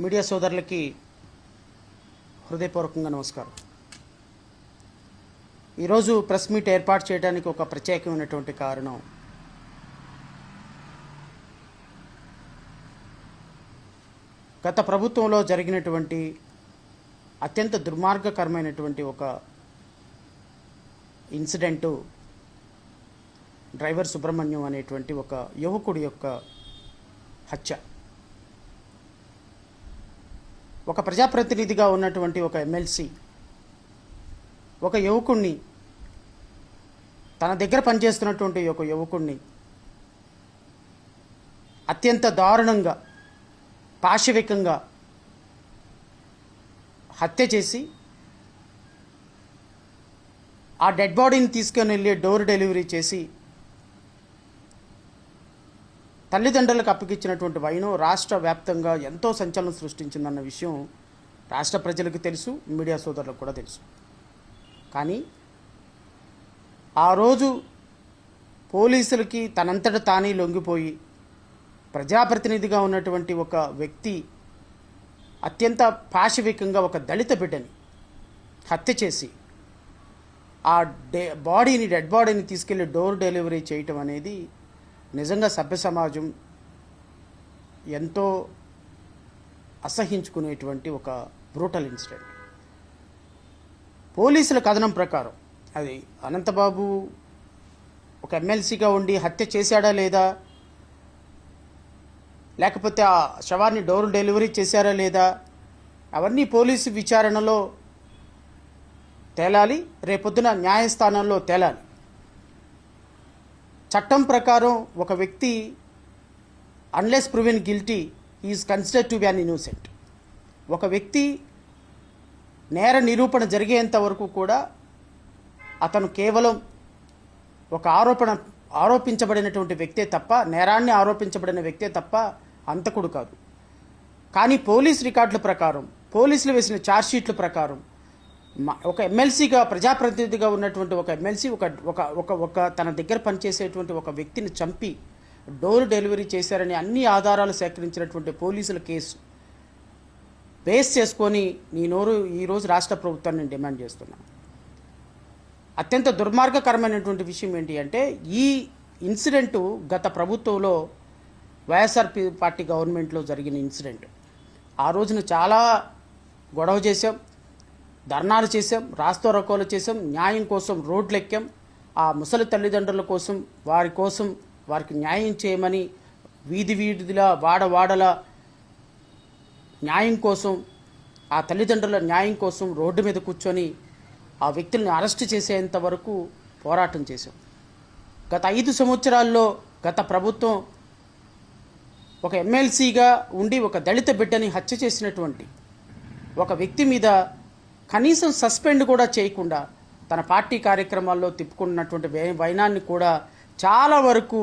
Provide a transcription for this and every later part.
Media సోదరులకి హృదయపూర్వకంగా నమస్కారం. ఈరోజు ప్రెస్ మీట్ ఏర్పాటు చేయడానికి ఒక ప్రత్యేకమైనటువంటి కారణం, గత ప్రభుత్వంలో జరిగినటువంటి అత్యంత దుర్మార్గకరమైనటువంటి ఒక ఇన్సిడెంటు, డ్రైవర్ సుబ్రహ్మణ్యం అనేటువంటి ఒక యువకుడి యొక్క హత్య. ఒక ప్రజాప్రతినిధిగా ఉన్నటువంటి ఒక ఎమ్మెల్సీ ఒక యువకుడిని, తన దగ్గర పనిచేస్తున్నటువంటి ఒక యువకుడిని అత్యంత దారుణంగా, పాశవికంగా హత్య చేసి ఆ డెడ్ బాడీని తీసుకొని వెళ్ళి డోర్ డెలివరీ చేసి తల్లిదండ్రులకు అప్పగించినటువంటి వైనం రాష్ట్ర వ్యాప్తంగా ఎంతో సంచలనం సృష్టించిందన్న విషయం రాష్ట్ర ప్రజలకు తెలుసు, మీడియా సోదరులకు కూడా తెలుసు. కానీ ఆ రోజు పోలీసులకి తనంతట తానే లొంగిపోయి ప్రజాప్రతినిధిగా ఉన్నటువంటి ఒక వ్యక్తి అత్యంత పాశవికంగా ఒక దళిత బిడ్డని హత్య చేసి ఆ డెడ్ బాడీని తీసుకెళ్లి డోర్ డెలివరీ చేయటం అనేది నిజంగా సభ్య సమాజం ఎంతో అసహించుకునేటువంటి ఒక బ్రూటల్ ఇన్సిడెంట్. పోలీసుల కథనం ప్రకారం అది అనంతబాబు ఒక ఎమ్మెల్సీగా ఉండి హత్య చేశాడా లేదా, లేకపోతే ఆ శవాన్ని డోర్ డెలివరీ చేశారా లేదా, అవన్నీ పోలీసు విచారణలో తేలాలి, రేపొద్దున న్యాయస్థానంలో తేలాలి. చట్టం ప్రకారం ఒక వ్యక్తి unless proven guilty is considered to be an innocent. ఒక వ్యక్తి నేర నిరూపణ జరిగేంత వరకు కూడా అతను కేవలం ఒక ఆరోపించబడినటువంటి వ్యక్తే తప్ప, నేరాన్ని ఆరోపించబడిన వ్యక్తే తప్ప హంతకుడు కాదు. కానీ పోలీస్ రికార్డుల ప్రకారం, పోలీసులు వేసిన ఛార్జ్షీట్ల ప్రకారం ఒక ఎమ్మెల్సీగా, ప్రజాప్రతినిధిగా ఉన్నటువంటి ఒక ఎమ్మెల్సీ ఒక తన దగ్గర పనిచేసేటువంటి ఒక వ్యక్తిని చంపి డోర్ డెలివరీ చేశారని అన్ని ఆధారాలు సేకరించినటువంటి పోలీసుల కేసు బేస్ చేసుకొని ఈరోజు రాష్ట్ర ప్రభుత్వాన్ని నేను డిమాండ్ చేస్తున్నాను. అత్యంత దుర్మార్గకరమైనటువంటి విషయం ఏంటి అంటే, ఈ ఇన్సిడెంటు గత ప్రభుత్వంలో వైఎస్ఆర్ పార్టీ గవర్నమెంట్లో జరిగిన ఇన్సిడెంట్. ఆ రోజున చాలా గొడవ చేశాం, ధర్నాలు చేశాం, రాస్తారోకోలు చేశాం, న్యాయం కోసం రోడ్లు ఎక్కాం. ఆ ముసలి తల్లిదండ్రుల కోసం, వారికి న్యాయం చేయమని వీధిలా వాడల న్యాయం కోసం, ఆ తల్లిదండ్రుల న్యాయం కోసం రోడ్డు మీద కూర్చొని ఆ వ్యక్తుల్ని అరెస్ట్ చేసేంత వరకు పోరాటం చేశాం. గత 5 సంవత్సరాల్లో గత ప్రభుత్వం ఒక ఎమ్మెల్సీగా ఉండి ఒక దళిత బిడ్డని హత్య చేసినటువంటి ఒక వ్యక్తి మీద కనీసం సస్పెండ్ కూడా చేయకుండా తన పార్టీ కార్యక్రమాల్లో తిప్పుకున్నటువంటి వైనాన్ని కూడా చాలా వరకు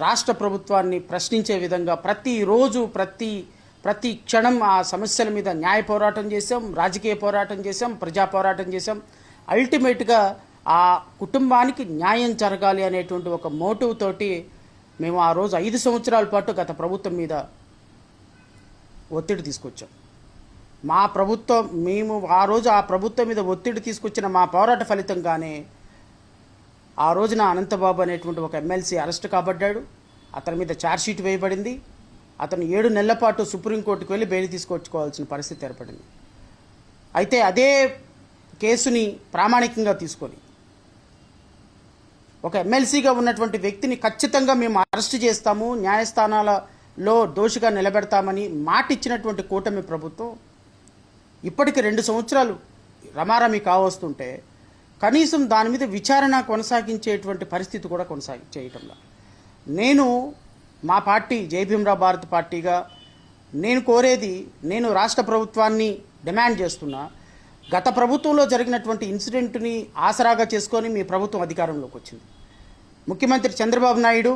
రాష్ట్ర ప్రభుత్వాన్ని ప్రశ్నించే విధంగా ప్రతిరోజు ప్రతి క్షణం ఆ సమస్యల మీద న్యాయ పోరాటం చేశాం, రాజకీయ పోరాటం చేశాం, ప్రజా పోరాటం చేశాం. అల్టిమేట్గా ఆ కుటుంబానికి న్యాయం జరగాలి అనేటువంటి ఒక మోటివ్ తోటి మేము ఆ రోజు 5 సంవత్సరాల పాటు గత ప్రభుత్వం మీద ఒత్తిడి తీసుకొచ్చాం. మేము ఆ రోజు ఆ ప్రభుత్వం మీద ఒత్తిడి తీసుకొచ్చిన మా పోరాట ఫలితంగానే ఆ రోజున అనంతబాబు అనేటువంటి ఒక ఎమ్మెల్సీ అరెస్ట్ కాబడ్డాడు. అతని మీద ఛార్జ్షీట్ వేయబడింది. అతను 7 నెలల పాటు సుప్రీంకోర్టుకు వెళ్ళి బెయిల్ తీసుకొచ్చుకోవాల్సిన పరిస్థితి ఏర్పడింది. అయితే అదే కేసుని ప్రామాణికంగా తీసుకొని ఒక ఎమ్మెల్సీగా ఉన్నటువంటి వ్యక్తిని ఖచ్చితంగా మేము అరెస్ట్ చేస్తాము, న్యాయస్థానాలలో దోషిగా నిలబెడతామని మాట ఇచ్చినటువంటి కూటమి ప్రభుత్వం ఇప్పటికి 2 సంవత్సరాలు రమారమి కావస్తుంటే కనీసం దాని మీద విచారణ కొనసాగించేటువంటి పరిస్థితి కూడా చేయటంలా. మా పార్టీ జై భీమ్రావ్ భారత్ పార్టీగా నేను కోరేది, నేను రాష్ట్ర ప్రభుత్వాన్ని డిమాండ్ చేస్తున్నా, గత ప్రభుత్వంలో జరిగినటువంటి ఇన్సిడెంట్ని ఆసరాగా చేసుకొని మీ ప్రభుత్వం అధికారంలోకి వచ్చింది. ముఖ్యమంత్రి చంద్రబాబు నాయుడు,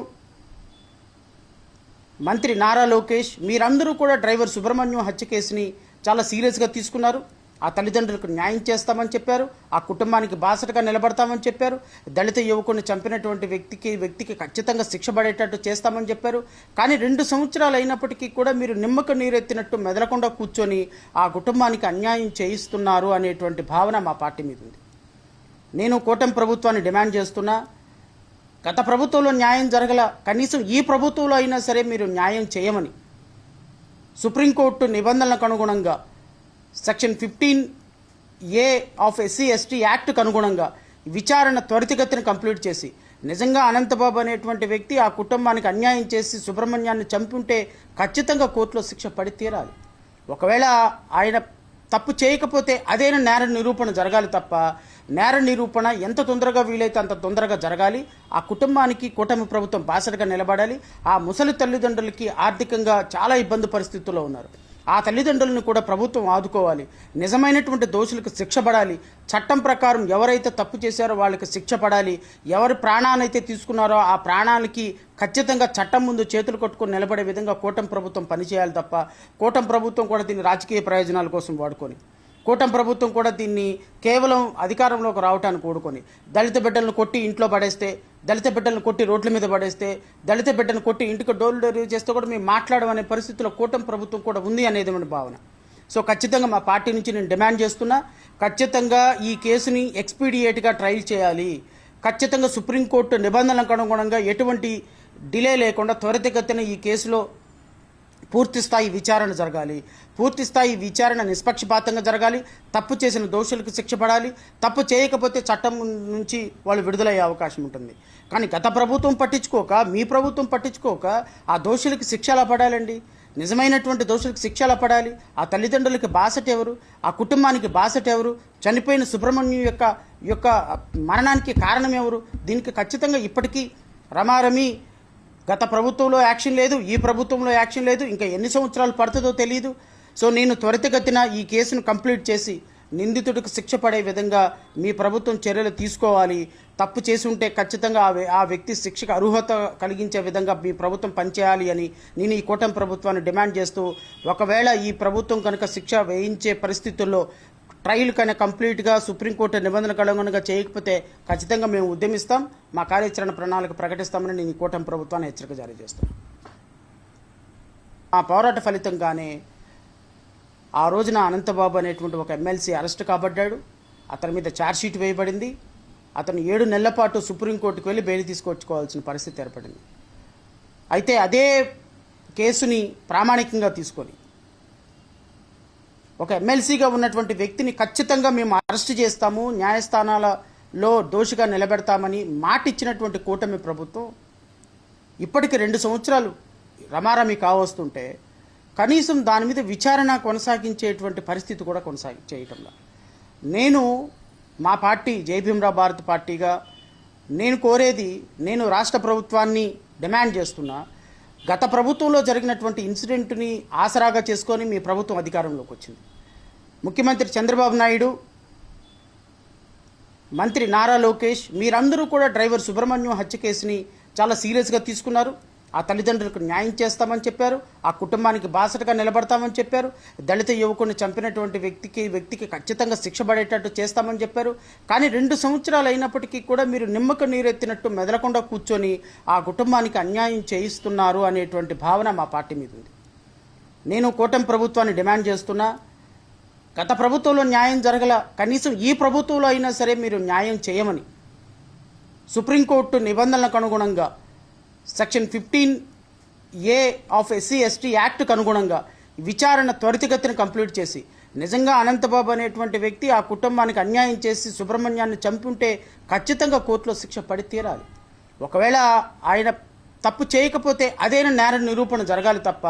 మంత్రి నారా లోకేష్, మీరందరూ కూడా డ్రైవర్ సుబ్రహ్మణ్యం హత్య కేసుని చాలా సీరియస్గా తీసుకున్నారు. ఆ తల్లిదండ్రులకు న్యాయం చేస్తామని చెప్పారు, ఆ కుటుంబానికి బాసటగా నిలబడతామని చెప్పారు, దళిత యువకుని చంపినటువంటి వ్యక్తికి ఖచ్చితంగా శిక్ష పడేటట్టు చేస్తామని చెప్పారు. కానీ 2 సంవత్సరాలు అయినప్పటికీ కూడా మీరు నిమ్మకు నీరెత్తినట్టు మెదలకుండా కూర్చొని ఆ కుటుంబానికి అన్యాయం చేయిస్తున్నారు అనేటువంటి భావన మా పార్టీ మీద ఉంది. నేను కూటమి ప్రభుత్వాన్ని డిమాండ్ చేస్తున్నా, గత ప్రభుత్వంలో న్యాయం జరగల, కనీసం ఈ ప్రభుత్వంలో అయినా సరే మీరు న్యాయం చేయమని సుప్రీంకోర్టు నిబంధనలకు అనుగుణంగా సెక్షన్ 15A ఆఫ్ SC/ST యాక్ట్కు అనుగుణంగా విచారణ త్వరితగతిన కంప్లీట్ చేసి, నిజంగా అనంతబాబు అనేటువంటి వ్యక్తి ఆ కుటుంబానికి అన్యాయం చేసి సుబ్రహ్మణ్యాన్ని చంపుంటే ఖచ్చితంగా కోర్టులో శిక్ష పడి తీరాలి. ఒకవేళ ఆయన తప్పు చేయకపోతే అదేనా నేర నిరూపణ జరగాలి తప్ప, నేర నిరూపణ ఎంత తొందరగా వీలైతే అంత తొందరగా జరగాలి. ఆ కుటుంబానికి కూటమి ప్రభుత్వం బాసటగా నిలబడాలి. ఆ ముసలి తల్లిదండ్రులకి ఆర్థికంగా చాలా ఇబ్బంది పరిస్థితుల్లో ఉన్నారు. ఆ తల్లిదండ్రులను కూడా ప్రభుత్వం ఆదుకోవాలి. నిజమైనటువంటి దోషులకు శిక్ష పడాలి. చట్టం ప్రకారం ఎవరైతే తప్పు చేశారో వాళ్ళకి శిక్ష పడాలి. ఎవరి ప్రాణానైతే తీసుకున్నారో ఆ ప్రాణాలకి ఖచ్చితంగా చట్టం ముందు చేతులు కట్టుకొని నిలబడే విధంగా కూటమి ప్రభుత్వం పనిచేయాలి తప్ప, కూటమి ప్రభుత్వం కూడా దీన్ని రాజకీయ ప్రయోజనాల కోసం వాడుకొని, కూటమి ప్రభుత్వం కూడా దీన్ని కేవలం అధికారంలోకి రావటానికి కూడుకొని దళిత బిడ్డలను కొట్టి ఇంట్లో పడేస్తే, దళిత బిడ్డలను కొట్టి రోడ్ల మీద పడేస్తే, దళిత బిడ్డను కొట్టి ఇంటికి డోర్ డెలివరీ చేస్తే కూడా మేము మాట్లాడమనే పరిస్థితిలో కూటమి ప్రభుత్వం కూడా ఉంది అనేది మన భావన. సో ఖచ్చితంగా మా పార్టీ నుంచి నేను డిమాండ్ చేస్తున్నా, ఖచ్చితంగా ఈ కేసుని ఎక్స్పీడియేట్గా ట్రయల్ చేయాలి. ఖచ్చితంగా సుప్రీంకోర్టు నిబంధనలకు అనుగుణంగా ఎటువంటి డిలే లేకుండా త్వరితగతిన ఈ కేసులో పూర్తి స్థాయి విచారణ జరగాలి. పూర్తి స్థాయి విచారణ నిష్పక్షపాతంగా జరగాలి. తప్పు చేసిన దోషులకు శిక్ష పడాలి. తప్పు చేయకపోతే చట్టం నుంచి వాళ్ళు విడుదలయ్యే అవకాశం ఉంటుంది. కానీ గత ప్రభుత్వం పట్టించుకోక, మీ ప్రభుత్వం పట్టించుకోక ఆ దోషులకు శిక్ష ఎలా పడాలండి? నిజమైనటువంటి దోషులకు శిక్ష ఎలా పడాలి? ఆ తల్లిదండ్రులకి బాసట ఎవరు? ఆ కుటుంబానికి బాసట ఎవరు? చనిపోయిన సుబ్రహ్మణ్యం యొక్క మరణానికి కారణం ఎవరు? దీనికి ఖచ్చితంగా ఇప్పటికీ రమారమి గత ప్రభుత్వంలో యాక్షన్ లేదు, ఈ ప్రభుత్వంలో యాక్షన్ లేదు, ఇంకా ఎన్ని సంవత్సరాలు పడుతుందో తెలియదు. సో నేను త్వరితగతిన ఈ కేసును కంప్లీట్ చేసి నిందితుడికి శిక్ష పడే విధంగా మీ ప్రభుత్వం చర్యలు తీసుకోవాలి. తప్పు చేసి ఉంటే ఖచ్చితంగా ఆ వ్యక్తి శిక్షకు అర్హత కలిగించే విధంగా మీ ప్రభుత్వం పనిచేయాలి అని నేను ఈ కూటమి ప్రభుత్వాన్ని డిమాండ్ చేస్తూ, ఒకవేళ ఈ ప్రభుత్వం కనుక శిక్ష వేయించే పరిస్థితుల్లో ట్రయల్ కన్నా కంప్లీట్గా సుప్రీంకోర్టు నిబంధనలకు అనుగుణంగా చేయకపోతే ఖచ్చితంగా మేము ఉద్యమిస్తాం, మా కార్యాచరణ ప్రణాళిక ప్రకటిస్తామని నేను ఈ కూటమి ప్రభుత్వాన్ని హెచ్చరిక జారీ చేస్తాను. ఆ పోరాట ఫలితంగానే ఆ రోజున అనంతబాబు అనేటువంటి ఒక ఎమ్మెల్సీ అరెస్ట్ కాబడ్డాడు. అతని మీద ఛార్జ్షీట్ వేయబడింది. అతను 7 నెలల పాటు సుప్రీంకోర్టుకు వెళ్ళి బెయిల్ తీసుకొచ్చుకోవాల్సిన పరిస్థితి ఏర్పడింది. అయితే అదే కేసుని ప్రామాణికంగా తీసుకొని ఒక ఎమ్మెల్సీగా ఉన్నటువంటి వ్యక్తిని ఖచ్చితంగా మేము అరెస్ట్ చేస్తాము, న్యాయస్థానాలలో దోషిగా నిలబెడతామని మాట ఇచ్చినటువంటి కూటమి ప్రభుత్వం ఇప్పటికి 2 సంవత్సరాలు రమారమి కావస్తుంటే కనీసం దాని మీద విచారణ కొనసాగించేటువంటి పరిస్థితి కూడా చేయటంలో నేను మా పార్టీ జై భీమ్రావ్ భారత్ పార్టీగా నేను కోరేది, నేను రాష్ట్ర ప్రభుత్వాన్ని డిమాండ్ చేస్తున్నా, గత ప్రభుత్వంలో జరిగినటువంటి ఇన్సిడెంట్ని ఆసరాగా చేసుకొని మీ ప్రభుత్వం అధికారంలోకి వచ్చింది. ముఖ్యమంత్రి చంద్రబాబు నాయుడు, మంత్రి నారా లోకేష్, మీరందరూ కూడా డ్రైవర్ సుబ్రహ్మణ్యం హత్య కేసుని చాలా సీరియస్గా తీసుకున్నారు. ఆ తల్లిదండ్రులకు న్యాయం చేస్తామని చెప్పారు, ఆ కుటుంబానికి బాసటగా నిలబడతామని చెప్పారు, దళిత యువకుని చంపినటువంటి వ్యక్తికి ఖచ్చితంగా శిక్ష పడేటట్టు చేస్తామని చెప్పారు. కానీ 2 సంవత్సరాలు అయినప్పటికీ కూడా మీరు నిమ్మకు నీరెత్తినట్టు మెదలకుండా కూర్చొని ఆ కుటుంబానికి అన్యాయం చేయిస్తున్నారు అనేటువంటి భావన మా పార్టీ మీద ఉంది. నేను కూటమి ప్రభుత్వాన్ని డిమాండ్ చేస్తున్నా, గత ప్రభుత్వంలో న్యాయం జరగల, కనీసం ఈ ప్రభుత్వంలో అయినా సరే మీరు న్యాయం చేయమని సుప్రీంకోర్టు నిబంధనలకు అనుగుణంగా సెక్షన్ 15A ఆఫ్ SC/ST యాక్ట్కు అనుగుణంగా విచారణ త్వరితగతిన కంప్లీట్ చేసి, నిజంగా అనంతబాబు అనేటువంటి వ్యక్తి ఆ కుటుంబానికి అన్యాయం చేసి సుబ్రహ్మణ్యాన్ని చంపుంటే ఖచ్చితంగా కోర్టులో శిక్ష పడి తీరాలి. ఒకవేళ ఆయన తప్పు చేయకపోతే అదేనా నేర నిరూపణ జరగాలి తప్ప,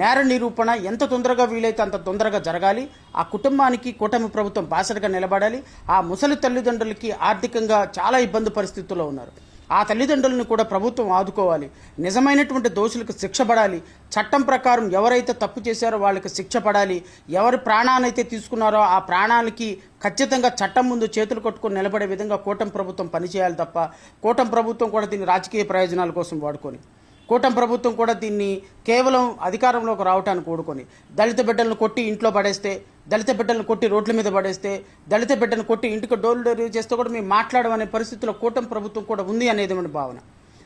నేర నిరూపణ ఎంత తొందరగా వీలైతే అంత తొందరగా జరగాలి. ఆ కుటుంబానికి కూటమి ప్రభుత్వం బాసటగా నిలబడాలి. ఆ ముసలి తల్లిదండ్రులకి ఆర్థికంగా చాలా ఇబ్బంది పరిస్థితుల్లో ఉన్నారు. ఆ తల్లిదండ్రులను కూడా ప్రభుత్వం ఆదుకోవాలి. నిజమైనటువంటి దోషులకు శిక్ష పడాలి. చట్టం ప్రకారం ఎవరైతే తప్పు చేశారో వాళ్ళకి శిక్ష పడాలి. ఎవరి ప్రాణానైతే తీసుకున్నారో ఆ ప్రాణాలకి ఖచ్చితంగా చట్టం ముందు చేతులు కట్టుకొని నిలబడే విధంగా కూటమి ప్రభుత్వం పనిచేయాలి తప్ప, కూటమి ప్రభుత్వం కూడా దీన్ని రాజకీయ ప్రయోజనాల కోసం వాడుకొని, కూటమి ప్రభుత్వం కూడా దీన్ని కేవలం అధికారంలోకి రావటానికి కూడుకొని దళిత బిడ్డలను కొట్టి ఇంట్లో పడేస్తే, దళిత బిడ్డలను కొట్టి రోడ్ల మీద పడేస్తే, దళిత బిడ్డను కొట్టి ఇంటికి డోర్ డెలివరీ చేస్తే కూడా మేము మాట్లాడమనే పరిస్థితిలో కూటమి ప్రభుత్వం కూడా ఉంది అనేది మన భావన.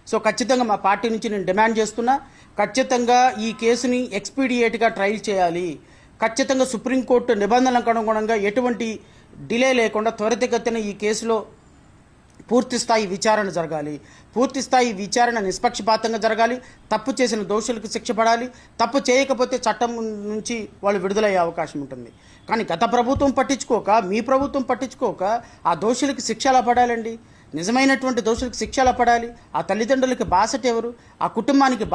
సో ఖచ్చితంగా మా పార్టీ నుంచి నేను డిమాండ్ చేస్తున్నా, ఖచ్చితంగా ఈ కేసుని ఎక్స్పీడియేట్గా ట్రయల్ చేయాలి. ఖచ్చితంగా సుప్రీంకోర్టు నిబంధనలకు అనుగుణంగా ఎటువంటి డిలే లేకుండా త్వరితగతిన ఈ కేసులో పూర్తి స్థాయి విచారణ జరగాలి. పూర్తి స్థాయి విచారణ నిష్పక్షపాతంగా జరగాలి. తప్పు చేసిన దోషులకు శిక్ష పడాలి. తప్పు చేయకపోతే చట్టం నుంచి వాళ్ళు విడుదలయ్యే అవకాశం ఉంటుంది. కానీ గత ప్రభుత్వం పట్టించుకోక, మీ ప్రభుత్వం పట్టించుకోక ఆ దోషులకి శిక్ష ఎలా పడాలండి? నిజమైనటువంటి దోషులకు శిక్ష ఎలా పడాలి? ఆ తల్లిదండ్రులకి బాసట ఎవరు? ఆ కుటుంబానికి